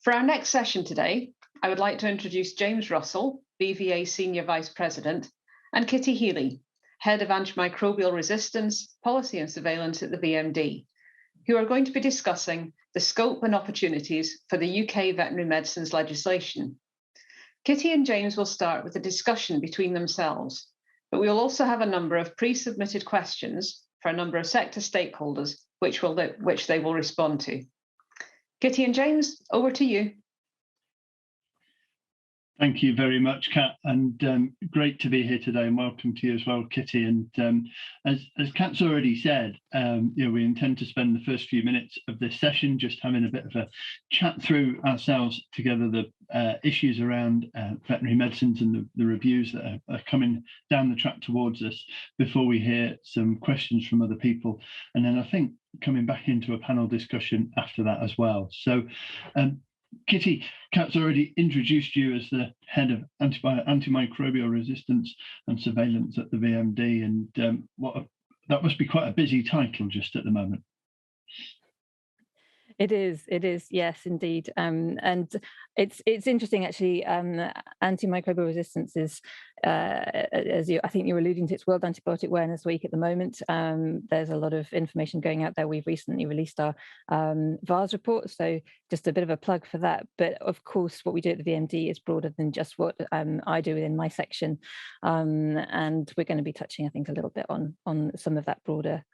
For our next session today, I would like to introduce James Russell, BVA Senior Vice President, and Kitty Healey, Head of Antimicrobial Resistance, Policy and Surveillance at the VMD, who are going to be discussing the scope and opportunities for the UK Veterinary Medicines legislation. Kitty and James will start with a discussion between themselves, but we will also have a number of pre-submitted questions for a number of sector stakeholders, which they will respond to. Kitty and James, over to you. Thank you very much, Kat, and great to be here today, and welcome to you as well, Kitty. And as Kat's already said, we intend to spend the first few minutes of this session just having a bit of a chat through ourselves together, the issues around veterinary medicines and the reviews that are coming down the track towards us before we hear some questions from other people. And then I think coming back into a panel discussion after that as well. So Kitty, Kat's already introduced you as the head of antimicrobial resistance and surveillance at the VMD, and that must be quite a busy title just at the moment. It is, yes, indeed. And it's interesting, actually. Antimicrobial resistance is, I think you're alluding to, it's World Antibiotic Awareness Week at the moment. There's a lot of information going out there. We've recently released our VARS report, so just a bit of a plug for that. But of course, what we do at the VMD is broader than just what I do within my section. And we're going to be touching, I think, a little bit on some of that broader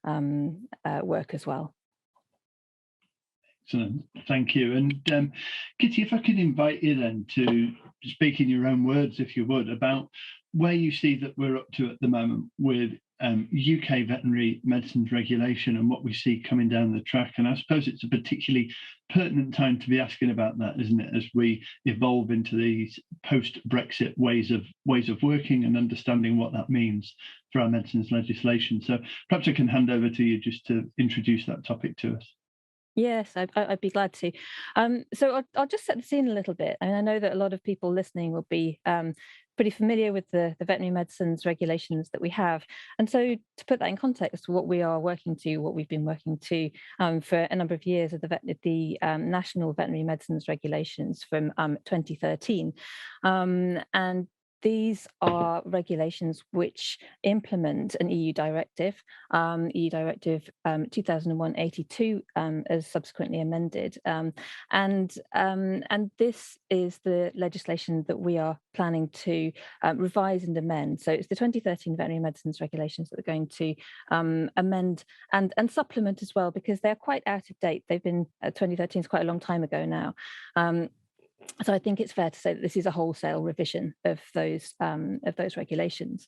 work as well. Excellent, thank you. And Kitty, if I could invite you then to speak in your own words, if you would, about where you see that we're up to at the moment with UK veterinary medicines regulation and what we see coming down the track. And I suppose it's a particularly pertinent time to be asking about that, isn't it, as we evolve into these post-Brexit ways of working and understanding what that means for our medicines legislation. So perhaps I can hand over to you just to introduce that topic to us. Yes, I'd be glad to. So I'll just set the scene a little bit. And I know that a lot of people listening will be pretty familiar with the veterinary medicines regulations that we have. And so to put that in context, what we are working to, what we've been working to for a number of years are the National Veterinary Medicines Regulations from 2013. And these are regulations which implement an EU directive, EU Directive 2001/82, as subsequently amended, and this is the legislation that we are planning to revise and amend. So it's the 2013 Veterinary Medicines Regulations that we're going to amend and supplement as well, because they're quite out of date. They've been 2013 is quite a long time ago now. So I think it's fair to say that this is a wholesale revision of those regulations.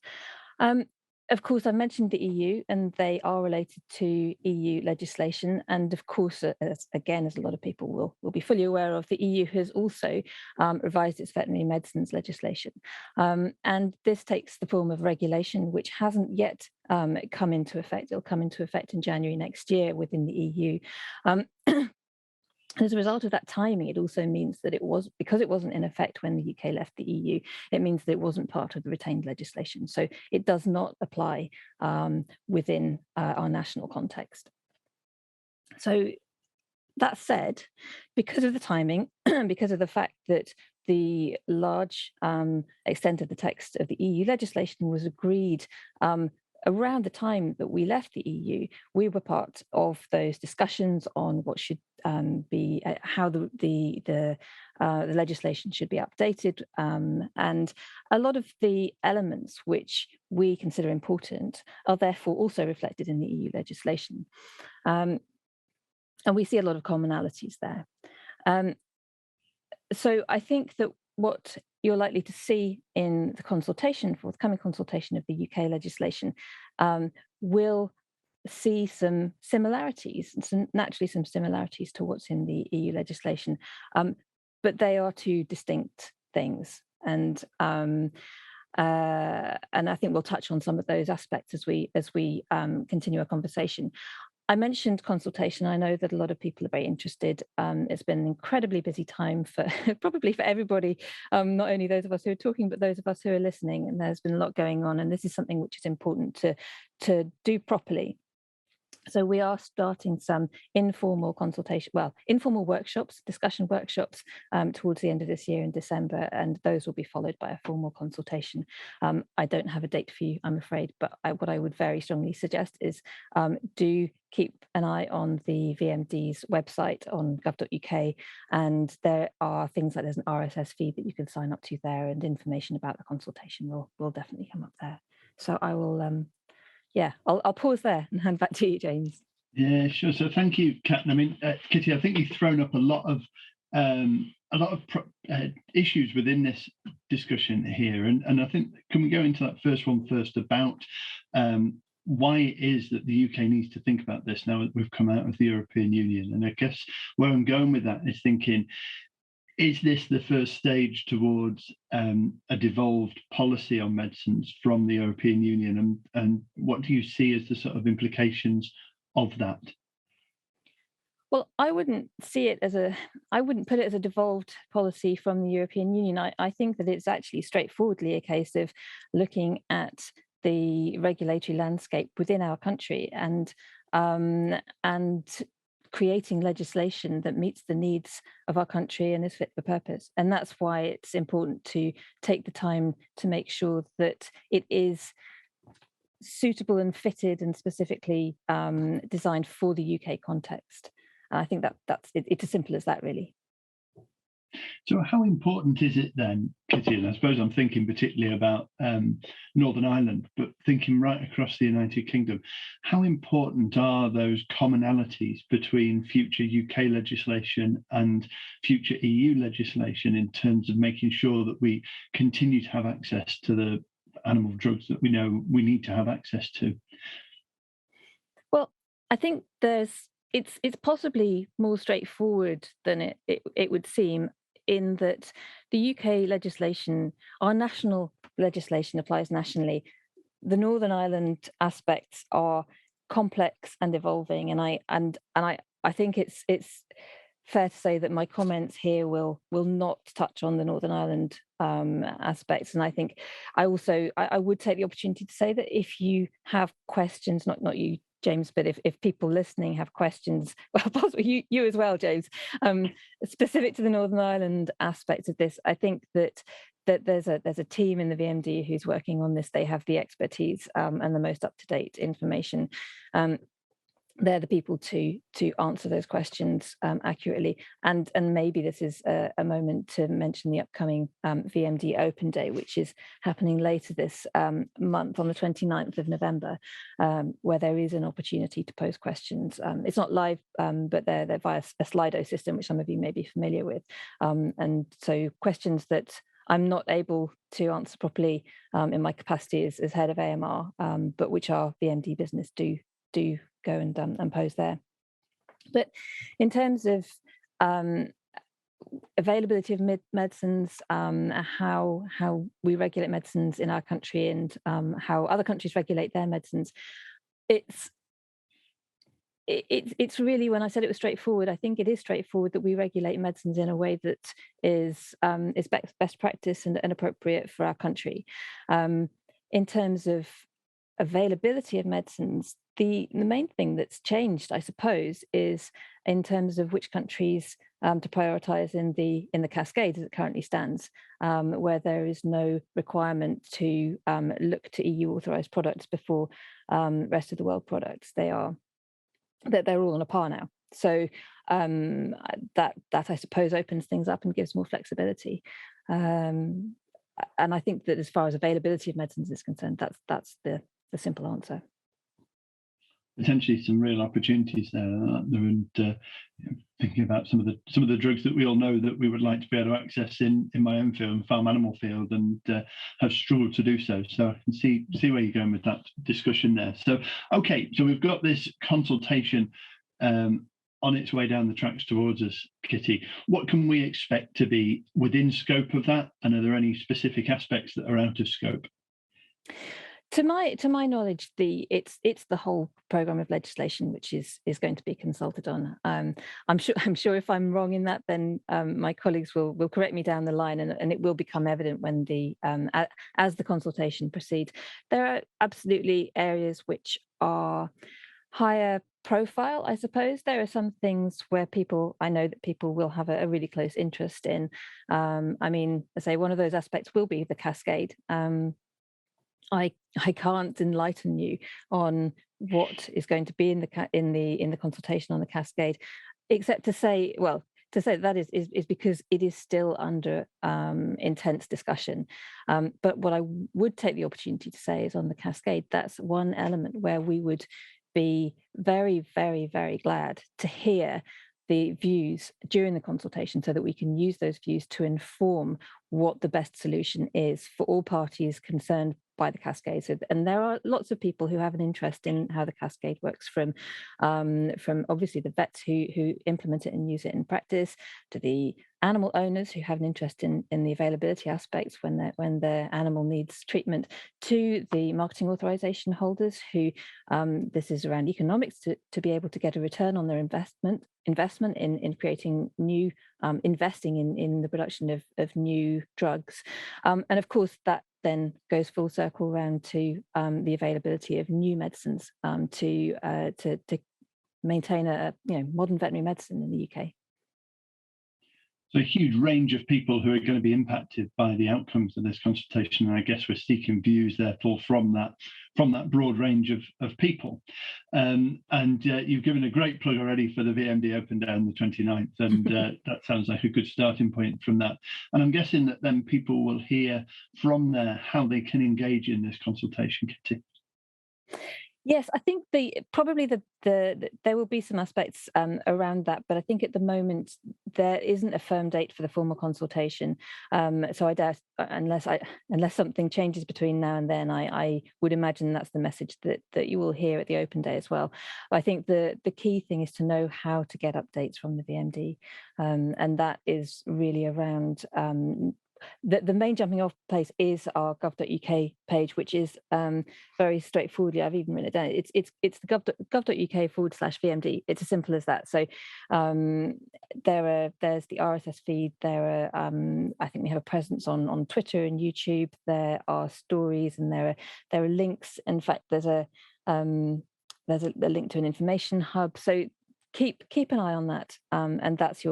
Of course, I mentioned the EU, and they are related to EU legislation. And of course, as a lot of people will be fully aware of, the EU has also revised its veterinary medicines legislation. And this takes the form of regulation, which hasn't yet come into effect. It'll come into effect in January next year within the EU. As a result of that timing, it also means that because it wasn't in effect when the UK left the EU, it means that it wasn't part of the retained legislation. So it does not apply within our national context. So that said, because of the timing, because of the fact that the large extent of the text of the EU legislation was agreed around the time that we left the EU, we were part of those discussions on what should be, how the legislation should be updated, and a lot of the elements which we consider important are therefore also reflected in the EU legislation, and we see a lot of commonalities there. So I think that what you're likely to see in the forthcoming consultation of the UK legislation will see some similarities, naturally some similarities to what's in the EU legislation, but they are two distinct things. And I think we'll touch on some of those aspects as we continue our conversation. I mentioned consultation. I know that a lot of people are very interested. It's been an incredibly busy time probably for everybody, not only those of us who are talking, but those of us who are listening. And there's been a lot going on. And this is something which is important to do properly. So we are starting some informal consultation, informal workshops, discussion workshops towards the end of this year in December, and those will be followed by a formal consultation. I don't have a date for you, I'm afraid, but what I would very strongly suggest is do keep an eye on the VMD's website on gov.uk, and there are things like there's an RSS feed that you can sign up to there, and information about the consultation will definitely come up there. So I will I'll pause there and hand back to you, James. Yeah, sure. So thank you, Kat. I mean, Kitty, I think you've thrown up a lot of issues within this discussion here, and I think, can we go into that first one first about why it is that the UK needs to think about this now that we've come out of the European Union? And I guess where I'm going with that is thinking, is this the first stage towards a devolved policy on medicines from the European Union? And what do you see as the sort of implications of that? Well, I wouldn't put it as a devolved policy from the European Union. I think that it's actually straightforwardly a case of looking at the regulatory landscape within our country and creating legislation that meets the needs of our country and is fit for purpose. And that's why it's important to take the time to make sure that it is suitable and fitted and specifically designed for the UK context. And I think it's as simple as that, really. So how important is it then, Kitty, and I suppose I'm thinking particularly about Northern Ireland, but thinking right across the United Kingdom, how important are those commonalities between future UK legislation and future EU legislation in terms of making sure that we continue to have access to the animal drugs that we know we need to have access to? Well, I think it's possibly more straightforward than it would seem, in that the UK legislation, our national legislation, applies nationally. The Northern Ireland aspects are complex and evolving, and I think it's fair to say that my comments here will not touch on the Northern Ireland aspects. And I think I would take the opportunity to say that if you have questions, not you, James, but if people listening have questions, well, possibly you as well, James, specific to the Northern Ireland aspect of this, I think that there's a team in the VMD who's working on this. They have the expertise and the most up-to-date information. They're the people to answer those questions accurately. And maybe this is a moment to mention the upcoming VMD Open Day, which is happening later this month on the 29th of November, where there is an opportunity to pose questions. It's not live, but they're via a Slido system, which some of you may be familiar with. And so questions that I'm not able to answer properly in my capacity as head of AMR, but which our VMD business do go and pose there. But in terms of availability of medicines, how we regulate medicines in our country, and how other countries regulate their medicines, it's really, when I said it was straightforward, I think it is straightforward that we regulate medicines in a way that is best practice and appropriate for our country. In terms of availability of medicines, the main thing that's changed, I suppose, is in terms of which countries to prioritise in the cascade as it currently stands, where there is no requirement to look to EU authorised products before rest of the world products. They're all on a par now. So that I suppose opens things up and gives more flexibility. And I think that as far as availability of medicines is concerned, that's the simple answer. Potentially some real opportunities there, and thinking about some of the drugs that we all know that we would like to be able to access in my own field, farm animal field, and have struggled to do so. So I can see where you're going with that discussion there. So okay, so we've got this consultation on its way down the tracks towards us, Kitty. What can we expect to be within scope of that, and are there any specific aspects that are out of scope? To my knowledge, it's the whole programme of legislation which is going to be consulted on. I'm sure if I'm wrong in that, then my colleagues will correct me down the line, and it will become evident when as the consultation proceeds. There are absolutely areas which are higher profile, I suppose. There are some things where I know that people will have a really close interest in. I mean, I say one of those aspects will be the cascade. I can't enlighten you on what is going to be in the consultation on the cascade, except to say, well, that is because it is still under intense discussion. But what I would take the opportunity to say is on the cascade, that's one element where we would be very, very, very glad to hear the views during the consultation so that we can use those views to inform what the best solution is for all parties concerned by the cascade. So, and there are lots of people who have an interest in how the cascade works, from obviously the vets who implement it and use it in practice, to the animal owners who have an interest in the availability aspects when their animal needs treatment, to the marketing authorization holders who this is around economics to be able to get a return on their investment in creating new, investing in the production of new drugs. And of course, that then goes full circle around to the availability of new medicines to maintain a modern veterinary medicine in the UK. So a huge range of people who are going to be impacted by the outcomes of this consultation, and I guess we're seeking views, therefore, from that broad range of people. And you've given a great plug already for the VMD Open Day on the 29th, and that sounds like a good starting point from that. And I'm guessing that then people will hear from there how they can engage in this consultation, Kitty. Yes, I think probably there will be some aspects around that, but I think at the moment there isn't a firm date for the formal consultation. So I doubt, unless something changes between now and then, I would imagine that's the message that you will hear at the open day as well. I think the key thing is to know how to get updates from the VMD, and that is really around. The main jumping off place is our gov.uk page, which is very straightforwardly, I've even written it down. It's the gov.uk/VMD. It's as simple as that. So there's the RSS feed. There are I think we have a presence on Twitter and YouTube. There are stories, and there are links. In fact, there's a link to an information hub. So keep an eye on that, and that's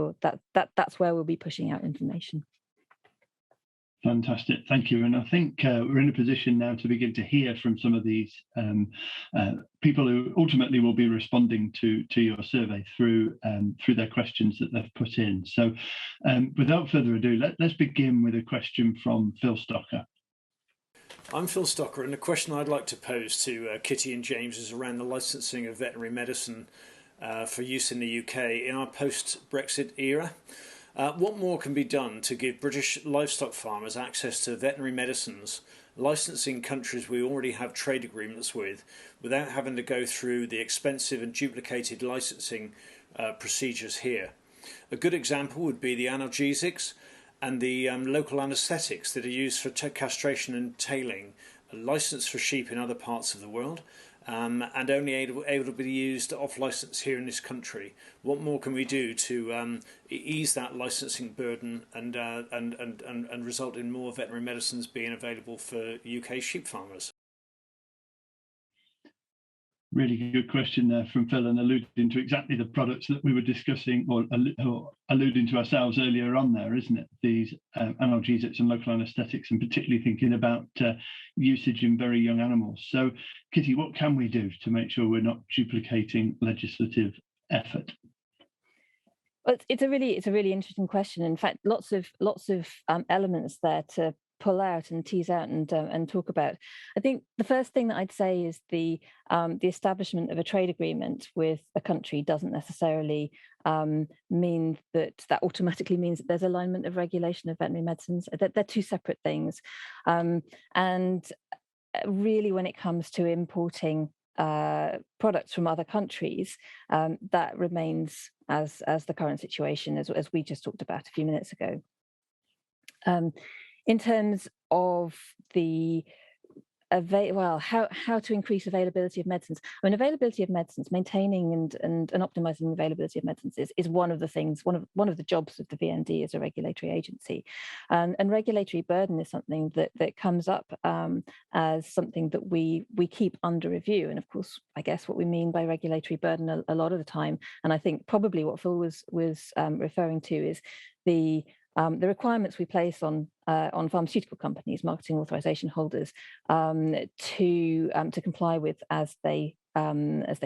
where we'll be pushing out information. Fantastic, thank you. And I think we're in a position now to begin to hear from some of these people who ultimately will be responding to your survey through their questions that they've put in. So without further ado, let's begin with a question from Phil Stocker. I'm Phil Stocker, and the question I'd like to pose to Kitty and James is around the licensing of veterinary medicine for use in the UK in our post-Brexit era. What more can be done to give British livestock farmers access to veterinary medicines, licensing countries we already have trade agreements with, without having to go through the expensive and duplicated licensing procedures here? A good example would be the analgesics and the local anaesthetics that are used for castration and tailing, licensed for sheep in other parts of the world, and only able to be used off license here in this country. What more can we do to ease that licensing burden and result in more veterinary medicines being available for UK sheep farmers? Really good question there from Phil, and alluding to exactly the products that we were discussing or alluding to ourselves earlier on there, isn't it? These analgesics and local anaesthetics, and particularly thinking about usage in very young animals. So, Kitty, what can we do to make sure we're not duplicating legislative effort? Well, it's a really interesting question. In fact, lots of elements there to pull out and tease out and talk about. I think the first thing that I'd say is the establishment of a trade agreement with a country doesn't necessarily mean that automatically means that there's alignment of regulation of veterinary medicines. They're two separate things, and really, when it comes to importing products from other countries, that remains as the current situation, as we just talked about a few minutes ago. In terms of the how to increase availability of medicines. I mean, availability of medicines, maintaining and optimizing the availability of medicines is one of the things, one of the jobs of the VMD as a regulatory agency, and regulatory burden is something that comes up as something that we keep under review. And of course, I guess what we mean by regulatory burden a lot of the time, and I think probably what Phil was referring to, is the requirements we place on pharmaceutical companies, marketing authorization holders, to comply with as they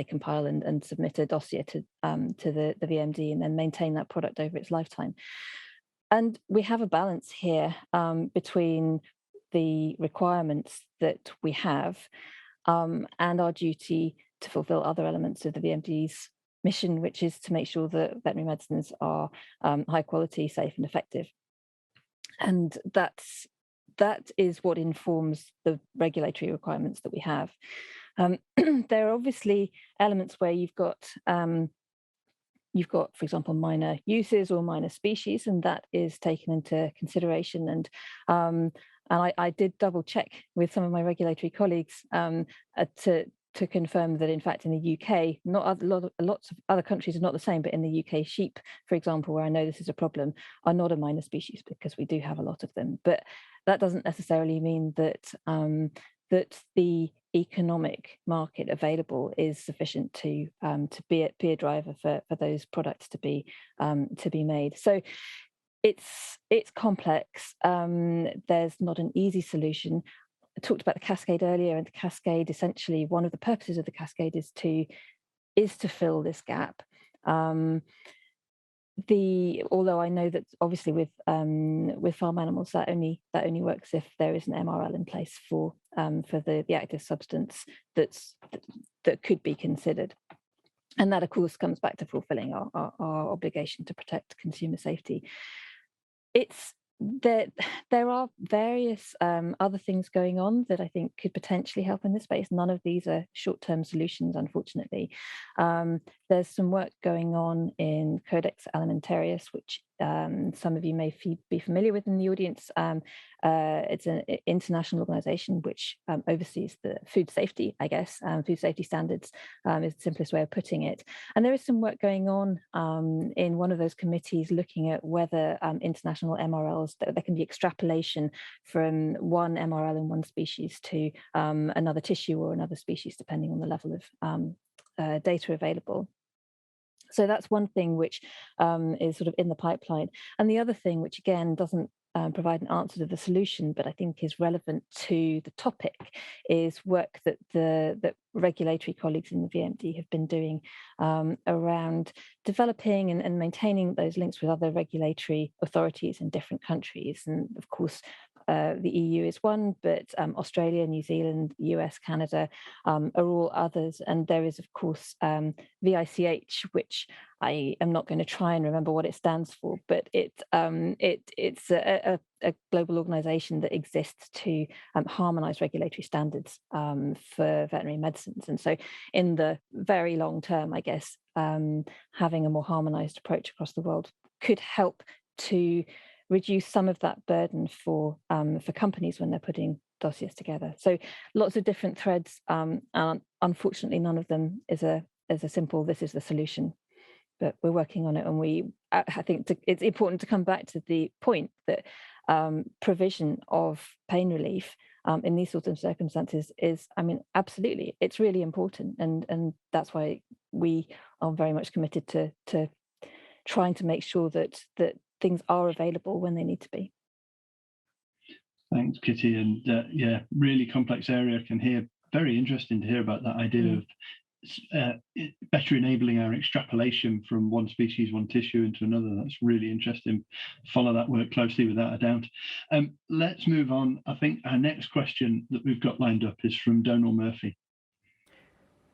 compile and submit a dossier to the VMD and then maintain that product over its lifetime. And we have a balance here between the requirements that we have and our duty to fulfill other elements of the VMD's mission, which is to make sure that veterinary medicines are high quality, safe and effective. And that is what informs the regulatory requirements that we have. There are obviously elements where you've got, for example, minor uses or minor species, and that is taken into consideration. And I did double check with some of my regulatory colleagues to confirm that, in fact, in the UK, lots of other countries are not the same, but in the UK, sheep, for example, where I know this is a problem, are not a minor species because we do have a lot of them. But that doesn't necessarily mean that that the economic market available is sufficient to be a driver for those products to be made. So it's complex. There's not an easy solution. I talked about the cascade earlier, and the cascade, essentially, one of the purposes of the cascade is to fill this gap. Although I know that obviously with farm animals that only works if there is an MRL in place for the active substance that could be considered, and that of course comes back to fulfilling our obligation to protect consumer safety. There are various other things going on that I think could potentially help in this space. None of these are short-term solutions, unfortunately. There's some work going on in Codex Alimentarius, which some of you may be familiar with in the audience. It's an international organization which oversees the food safety, I guess. Food safety standards is the simplest way of putting it. And there is some work going on in one of those committees looking at whether international MRLs, there can be extrapolation from one MRL in one species to another tissue or another species, depending on the level of data available. So that's one thing which is sort of in the pipeline. And the other thing, which again doesn't provide an answer to the solution, but I think is relevant to the topic, is work that the regulatory colleagues in the VMD have been doing around developing and maintaining those links with other regulatory authorities in different countries. And of course, the EU is one, but Australia, New Zealand, US, Canada are all others. And there is, of course, VICH, which I am not going to try and remember what it stands for, but it's a global organization that exists to harmonize regulatory standards for veterinary medicines. And so in the very long term, I guess, having a more harmonized approach across the world could help to reduce some of that burden for companies when they're putting dossiers together. So lots of different threads. Unfortunately, none of them is a simple, this is the solution. But we're working on it, and I think it's important to come back to the point that provision of pain relief in these sorts of circumstances is, I mean, absolutely, it's really important, and that's why we are very much committed to trying to make sure that things are available when they need to be. Thanks, Kitty, and yeah, really complex area. I can hear, very interesting to hear about that idea of better enabling our extrapolation from one species, one tissue into another. That's really interesting. Follow that work closely without a doubt. Let's move on. I think our next question that we've got lined up is from Donal Murphy.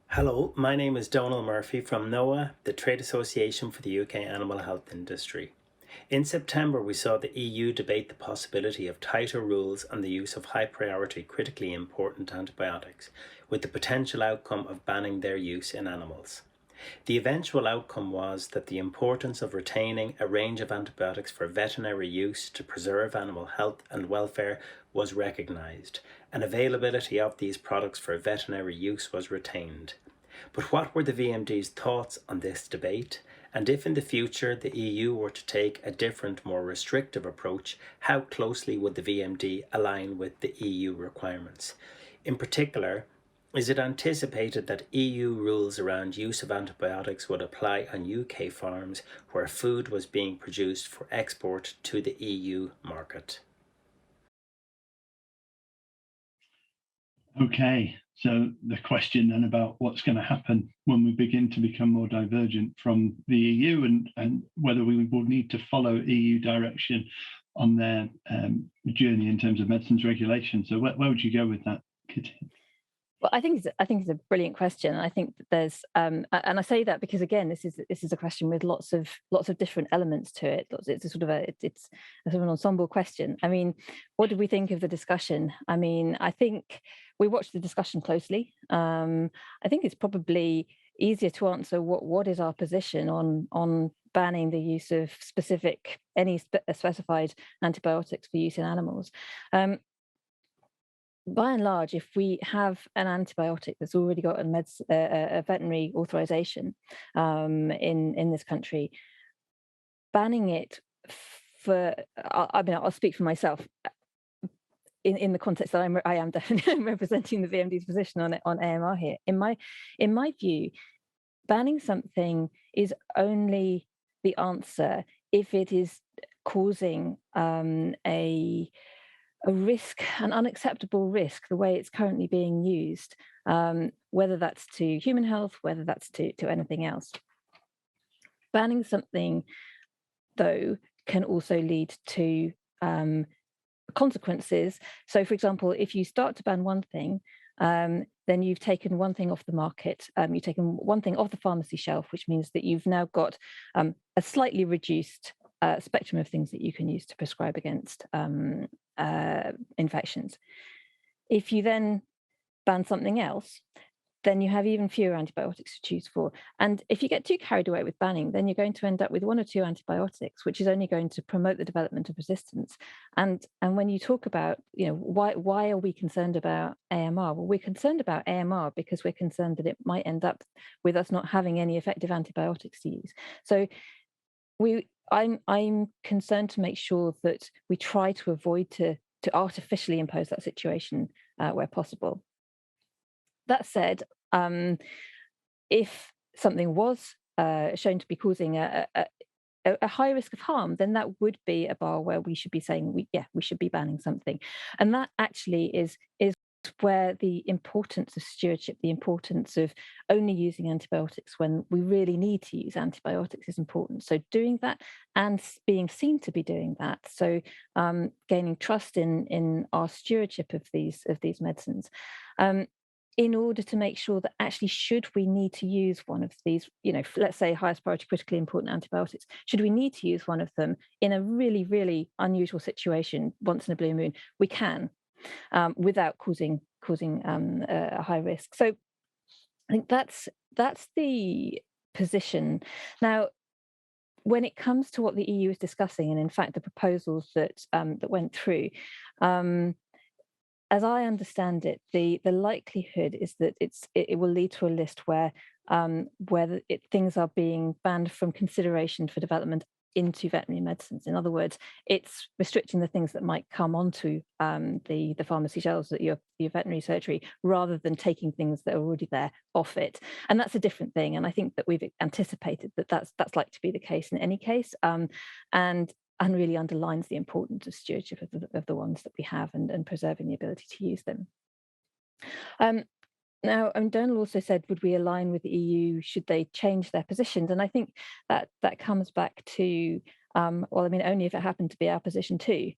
Hello, my name is Donal Murphy from NOAA, the Trade Association for the UK Animal Health Industry. In September, we saw the EU debate the possibility of tighter rules on the use of high-priority, critically important antibiotics, with the potential outcome of banning their use in animals. The eventual outcome was that the importance of retaining a range of antibiotics for veterinary use to preserve animal health and welfare was recognised, and availability of these products for veterinary use was retained. But what were the VMD's thoughts on this debate? And if in the future the EU were to take a different, more restrictive approach, how closely would the VMD align with the EU requirements? In particular, is it anticipated that EU rules around use of antibiotics would apply on UK farms where food was being produced for export to the EU market? Okay, so the question then about what's going to happen when we begin to become more divergent from the EU, and whether we will need to follow EU direction on their journey in terms of medicines regulation. So where would you go with that, Kitty? Well, I think it's a brilliant question. I think that there's, and I say that because again, this is a question with lots of different elements to it. It's a sort of it's a sort of an ensemble question. I mean, what did we think of the discussion? I mean, I think we watched the discussion closely. I think it's probably easier to answer what is our position on banning the use of any specified antibiotics for use in animals. By and large, if we have an antibiotic that's already got a veterinary authorization in this country, banning it I'll speak for myself in the context that I am definitely representing the VMD's position on AMR here. In my view, banning something is only the answer if it is causing a risk, an unacceptable risk, the way it's currently being used, whether that's to human health, whether that's to anything else. Banning something, though, can also lead to consequences. So, for example, if you start to ban one thing, then you've taken one thing off the market, you've taken one thing off the pharmacy shelf, which means that you've now got a slightly reduced spectrum of things that you can use to prescribe against infections. If you then ban something else, then you have even fewer antibiotics to choose for. And if you get too carried away with banning, then you're going to end up with one or two antibiotics, which is only going to promote the development of resistance. And when you talk about, why are we concerned about AMR? Well, we're concerned about AMR because we're concerned that it might end up with us not having any effective antibiotics to use. So I'm concerned to make sure that we try to avoid to artificially impose that situation where possible. That said, if something was shown to be causing a high risk of harm, then that would be a bar where we should be saying we should be banning something, and that actually is where the importance of stewardship, the importance of only using antibiotics when we really need to use antibiotics is important. So doing that and being seen to be doing that, so gaining trust in our stewardship of these medicines, in order to make sure that actually, should we need to use one of these, let's say highest priority critically important antibiotics, should we need to use one of them in a really, really unusual situation, once in a blue moon, we can, without causing a high risk. So I think that's the position. Now, when it comes to what the EU is discussing, and in fact the proposals that went through, as I understand it, the likelihood is that it will lead to a list where things are being banned from consideration for development into veterinary medicines. In other words, it's restricting the things that might come onto the pharmacy shelves at your veterinary surgery, rather than taking things that are already there off it. And that's a different thing. And I think that we've anticipated that that's likely to be the case in any case, and really underlines the importance of stewardship of the ones that we have, and preserving the ability to use them. Now, Donald also said, would we align with the EU? Should they change their positions? And I think that comes back to, only if it happened to be our position too,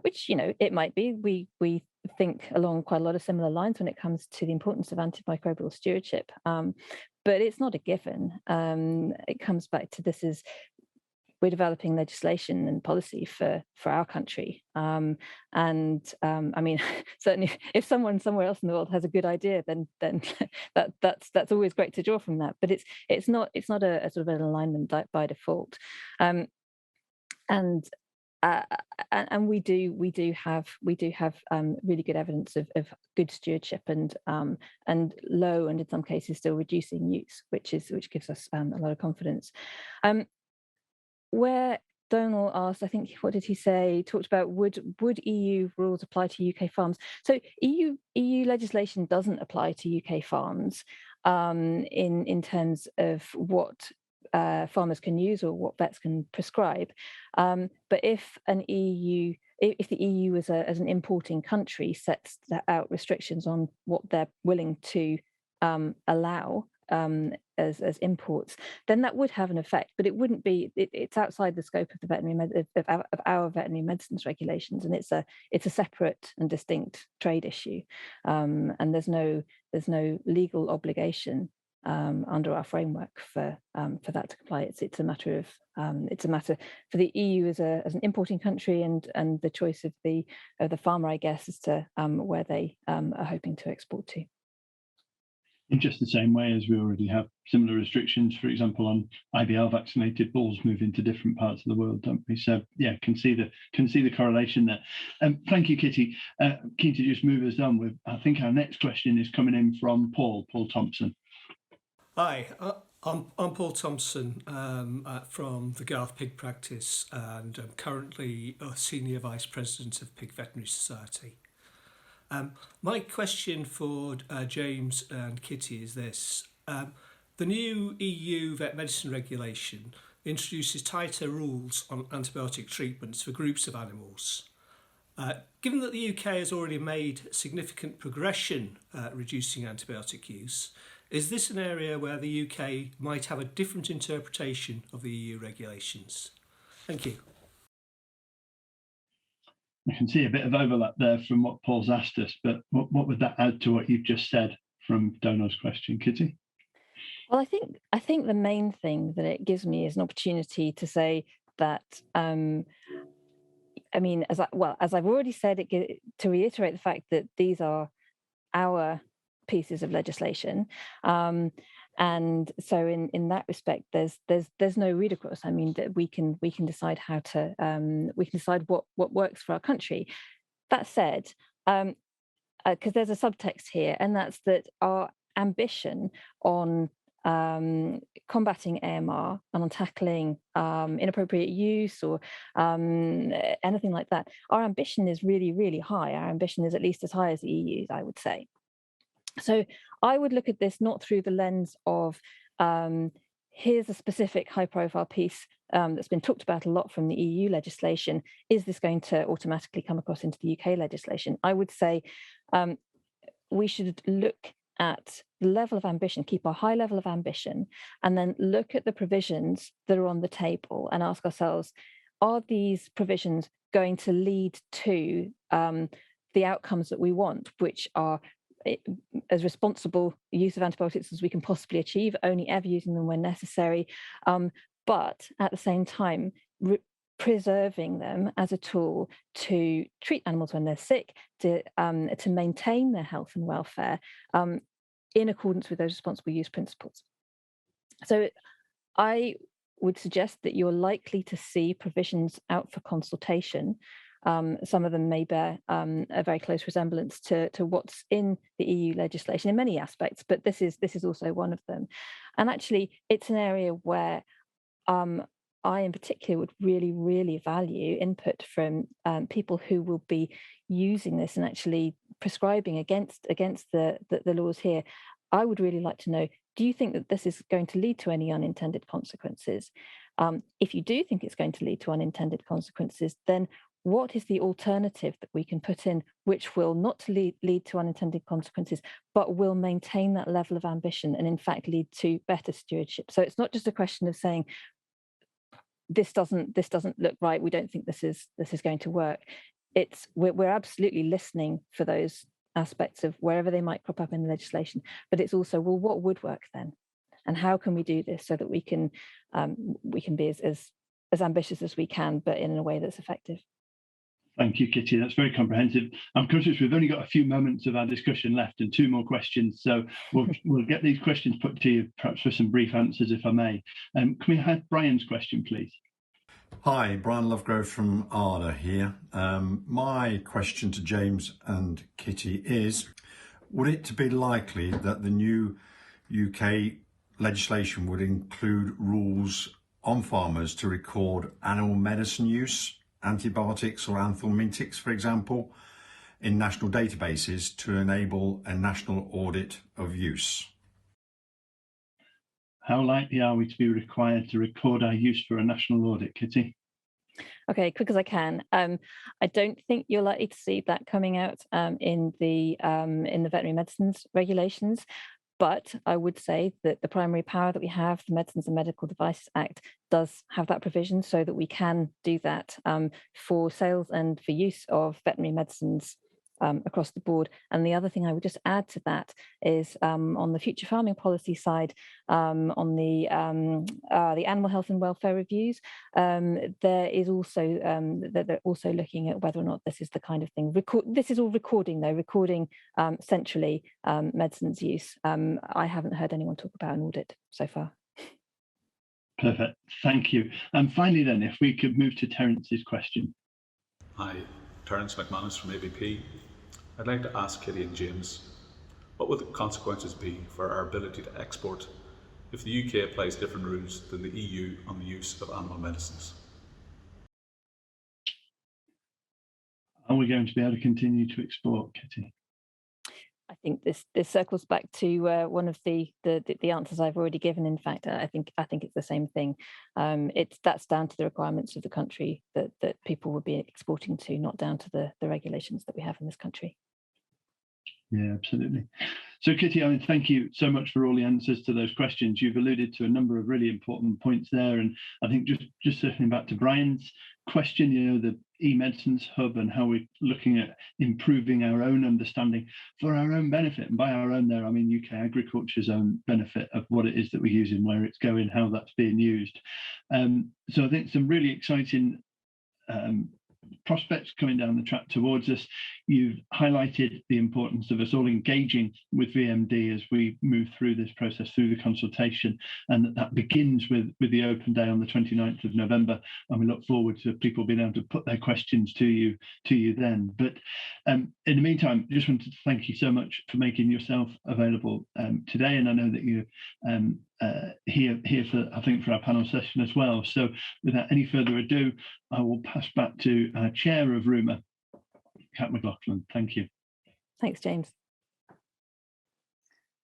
which, it might be. We think along quite a lot of similar lines when it comes to the importance of antimicrobial stewardship, but it's not a given. It comes back to this is we're developing legislation and policy for our country. I mean, certainly, if someone somewhere else in the world has a good idea, then that's always great to draw from that. But it's not a sort of an alignment by default. And we do have really good evidence of good stewardship and low, and in some cases still reducing use, which gives us a lot of confidence. Where Donal asked, I think, what did he say? He talked about would EU rules apply to UK farms? So EU legislation doesn't apply to UK farms in terms of what farmers can use or what vets can prescribe. But if the EU as an importing country sets out restrictions on what they're willing to allow as imports, then that would have an effect. But it wouldn't be. It's outside the scope of the of our veterinary medicines regulations, and it's a separate and distinct trade issue. And there's no legal obligation under our framework for that to comply. It's a matter for the EU as an importing country, and the choice of the farmer, I guess, as to where they are hoping to export to. In just the same way as we already have similar restrictions, for example, on IBR vaccinated bulls moving to different parts of the world, don't we? So yeah, can see the correlation there. Thank you, Kitty. Keen to just move us on with. I think our next question is coming in from Paul Thompson. Hi, I'm Paul Thompson from the Garth Pig Practice, and I'm currently a Senior Vice President of Pig Veterinary Society. My question for James and Kitty is this. The new EU vet medicine regulation introduces tighter rules on antibiotic treatments for groups of animals. Given that the UK has already made significant progression reducing antibiotic use, is this an area where the UK might have a different interpretation of the EU regulations? Thank you. I can see a bit of overlap there from what Paul's asked us, but what would that add to what you've just said from Donal's question, Kitty? Well, I think the main thing that it gives me is an opportunity to say that, I mean, as I've already said, to reiterate the fact that these are our pieces of legislation, and so in that respect, there's no read across. I mean, that we can decide how to we can decide what works for our country. That said, because there's a subtext here, and that's that our ambition on combating AMR and on tackling inappropriate use or anything like that, our ambition is really, really high. Our ambition is at least as high as the EU's, I would say. So I would look at this not through the lens of here's a specific high-profile piece that's been talked about a lot from the EU legislation. Is this going to automatically come across into the UK legislation? I would say we should look at the level of ambition, keep a high level of ambition, and then look at the provisions that are on the table and ask ourselves, are these provisions going to lead to the outcomes that we want, which are as responsible use of antibiotics as we can possibly achieve, only ever using them when necessary, but at the same time preserving them as a tool to treat animals when they're sick, to maintain their health and welfare in accordance with those responsible use principles. So I would suggest that you're likely to see provisions out for consultation. Some of them may bear a very close resemblance to what's in the EU legislation in many aspects, but this is also one of them. And actually, it's an area where I, in particular, would really, really value input from people who will be using this and actually prescribing against the laws here. I would really like to know, do you think that this is going to lead to any unintended consequences? If you do think it's going to lead to unintended consequences, then what is the alternative that we can put in which will not lead to unintended consequences, but will maintain that level of ambition and in fact lead to better stewardship? So it's not just a question of saying, this doesn't look right, we don't think this is going to work. We're absolutely listening for those aspects of wherever they might crop up in the legislation, but it's also, well, what would work then? And how can we do this so that we can be as as ambitious as we can, but in a way that's effective. Thank you, Kitty. That's very comprehensive. I'm conscious we've only got a few moments of our discussion left and 2 more questions. So we'll get these questions put to you, perhaps for some brief answers, if I may. Can we have Brian's question, please? Hi, Brian Lovegrove from ARDA here. My question to James and Kitty is, would it be likely that the new UK legislation would include rules on farmers to record animal medicine use, antibiotics or anthelmintics, for example, in national databases to enable a national audit of use? How likely are we to be required to record our use for a national audit, Kitty? Okay, quick as I can. I don't think you're likely to see that coming out in the veterinary medicines regulations. But I would say that the primary power that we have, the Medicines and Medical Devices Act, does have that provision so that we can do that for sales and for use of veterinary medicines across the board. And the other thing I would just add to that is on the future farming policy side, on the animal health and welfare reviews, there is also they're also looking at whether or not this is the kind of thing. This is all recording, though, recording centrally medicines use. I haven't heard anyone talk about an audit so far. Perfect, thank you. And finally then, if we could move to Terence's question. Hi, Terence McManus from ABP. I'd like to ask Kitty and James, what would the consequences be for our ability to export if the UK applies different rules than the EU on the use of animal medicines? Are we going to be able to continue to export, Kitty? I think this circles back to one of the answers I've already given. In fact, I think it's the same thing. That's down to the requirements of the country that people would be exporting to, not down to the regulations that we have in this country. Yeah, absolutely. So, Kitty, I mean, thank you so much for all the answers to those questions. You've alluded to a number of really important points there, and I think just circling back to Brian's question, you know, the e-medicines hub and how we're looking at improving our own understanding for our own benefit, and by our own there, I mean UK agriculture's own benefit of what it is that we're using, where it's going, how that's being used. So I think some really exciting prospects coming down the track towards us. You've highlighted the importance of us all engaging with VMD as we move through this process, through the consultation, and that begins with the open day on the 29th of November, and we look forward to people being able to put their questions to you then. But in the meantime, I just wanted to thank you so much for making yourself available today, and I know that you're here for, I think, for our panel session as well. So without any further ado, I will pass back to our chair of Ruma, Kat McLaughlin. Thank you. Thanks, James.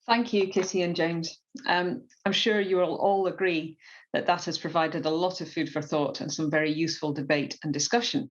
Thank you, Kitty and James. I'm sure you will all agree that has provided a lot of food for thought and some very useful debate and discussion.